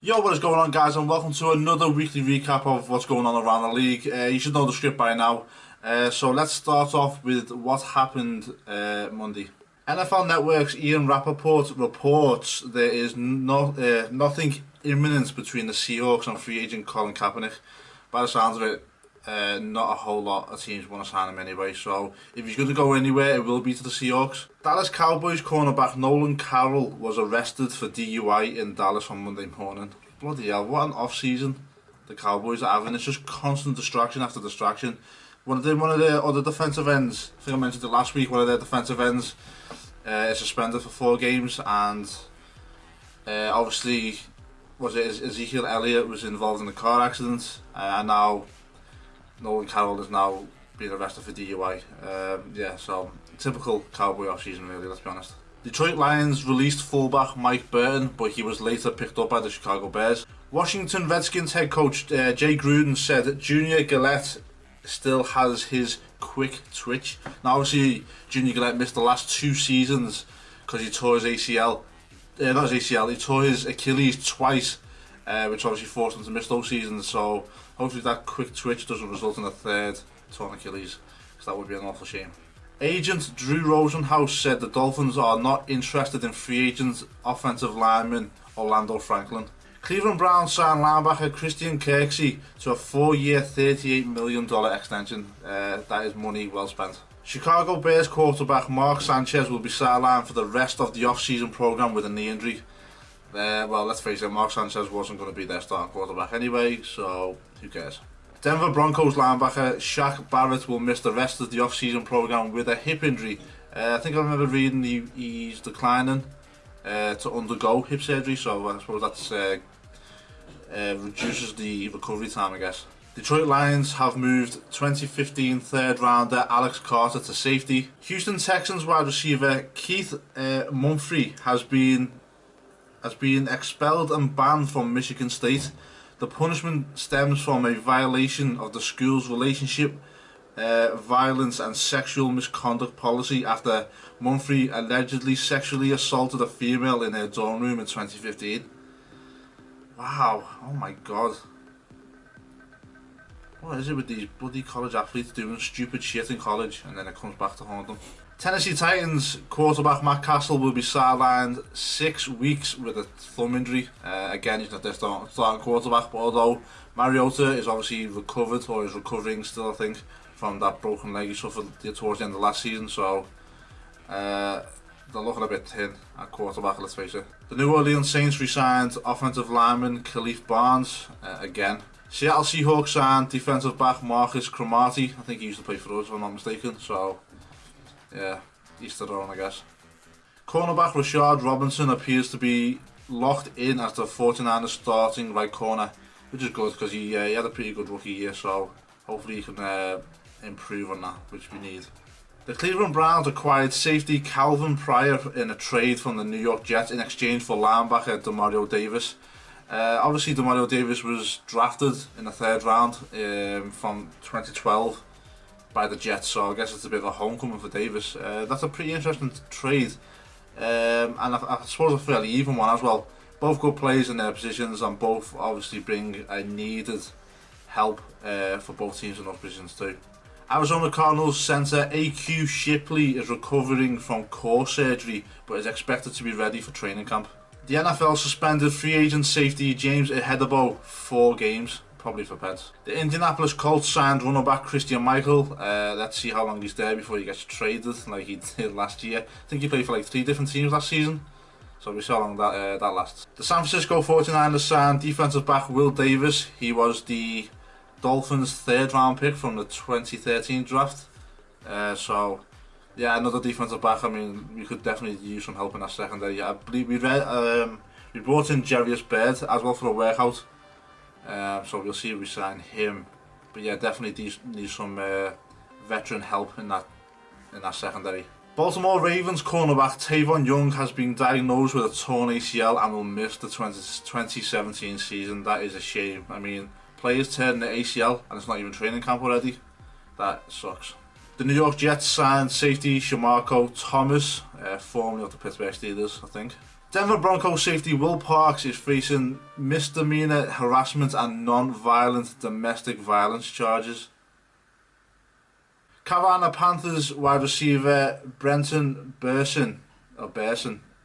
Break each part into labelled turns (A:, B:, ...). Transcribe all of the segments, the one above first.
A: Yo, what is going on, guys, and welcome to another weekly recap of what's going on around the league. You should know the script by now. So let's start off with what happened Monday. NFL Network's Ian Rappaport reports there is nothing imminent between the Seahawks and free agent Colin Kaepernick. By the sounds of it, not a whole lot of teams want to sign him anyway, so if he's going to go anywhere, it will be to the Seahawks. Dallas Cowboys cornerback Nolan Carroll was arrested for DUI in Dallas on Monday morning. Bloody hell, what an off-season the Cowboys are having. It's just constant distraction after distraction. One of their other defensive ends, I think I mentioned it last week, one of their defensive ends is suspended for 4 games, and obviously was it Ezekiel Elliott was involved in a car accident, and now Nolan Carroll is now being arrested for DUI. So typical Cowboy off-season really, let's be honest. Detroit Lions released fullback Mike Burton, but he was later picked up by the Chicago Bears. Washington Redskins head coach Jay Gruden said that Junior Galette still has his quick twitch. Now obviously Junior Galette missed the last 2 seasons because he tore his ACL. Not his ACL, he tore his Achilles twice, which obviously forced him to miss those seasons. So hopefully that quick twitch doesn't result in a 3rd torn Achilles, because that would be an awful shame. Agent Drew Rosenhaus said the Dolphins are not interested in free agent offensive lineman Orlando Franklin. Cleveland Browns signed linebacker Christian Kirksey to a 4-year, $38 million extension. That is money well spent. Chicago Bears quarterback Mark Sanchez will be sidelined for the rest of the off-season program with a knee injury. Well, let's face it, Mark Sanchez wasn't going to be their starting quarterback anyway, so who cares? Denver Broncos linebacker Shaq Barrett will miss the rest of the off-season program with a hip injury. I think I remember reading he's declining to undergo hip surgery, so I suppose that reduces the recovery time, I guess. Detroit Lions have moved 2015 third rounder Alex Carter to safety. Houston Texans wide receiver Keith Mumphrey has been expelled and banned from Michigan State. The punishment stems from a violation of the school's relationship, violence and sexual misconduct policy after Mumphrey allegedly sexually assaulted a female in her dorm room in 2015. Wow, oh my god. What is it with these bloody college athletes doing stupid shit in college and then it comes back to haunt them? Tennessee Titans quarterback Matt Castle will be sidelined 6 weeks with a thumb injury. Again, he's not their starting quarterback, but although Mariota is obviously recovered, or is recovering still, I think, from that broken leg he suffered towards the end of last season, so they're looking a bit thin at quarterback, let's face it. The New Orleans Saints re-signed offensive lineman Khalif Barnes again. Seattle Seahawks signed defensive back Marcus Cromartie. I think he used to play for us, if I'm not mistaken, so yeah, each to their own, I guess. Cornerback Rashard Robinson appears to be locked in as the 49ers starting right corner, which is good because he had a pretty good rookie year, so hopefully he can improve on that, which we need. The Cleveland Browns acquired safety Calvin Pryor in a trade from the New York Jets in exchange for linebacker Demario Davis. Obviously Demario Davis was drafted in the 3rd round from 2012 by the Jets, so I guess it's a bit of a homecoming for Davis. That's a pretty interesting trade, and I suppose a fairly even one as well. Both good players in their positions, and both obviously bring a needed help for both teams in those positions too. Arizona Cardinals center A.Q. Shipley is recovering from core surgery, but is expected to be ready for training camp. The NFL suspended free agent safety James Ihedebo 4 games. Probably for pets. The Indianapolis Colts signed running back Christian Michael. Let's see how long he's there before he gets traded, like he did last year. I think he played for like 3 different teams last season, so we'll see how long that lasts. The San Francisco 49ers signed defensive back Will Davis. He was the Dolphins' 3rd round pick from the 2013 draft. So yeah, another defensive back. I mean, we could definitely use some help in that secondary. I believe we brought in Jarius Byrd as well for a workout. So we'll see if we sign him, but yeah, definitely need some veteran help in that secondary. Baltimore Ravens cornerback Tavon Young has been diagnosed with a torn ACL and will miss the 2017 season. That is a shame. I mean, players turn the ACL and it's not even training camp already. That sucks. The New York Jets signed safety Shamarko Thomas, formerly of the Pittsburgh Steelers, I think. Denver Broncos safety Will Parks is facing misdemeanor harassment and non-violent domestic violence charges. Carolina Panthers wide receiver Brenton Bersin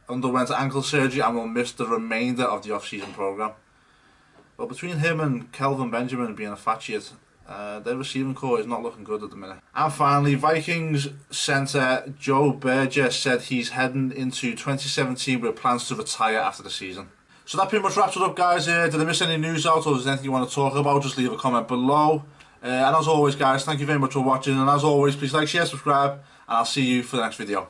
A: underwent ankle surgery and will miss the remainder of the off-season program. Well, between him and Kelvin Benjamin being a fat shit, their receiving core is not looking good at the minute. And finally, Vikings centre Joe Berger said he's heading into 2017 with plans to retire after the season. So that pretty much wraps it up, guys. Did I miss any news out, or is there anything you want to talk about? Just leave a comment below. And as always, guys, thank you very much for watching. And as always, please like, share, subscribe, and I'll see you for the next video.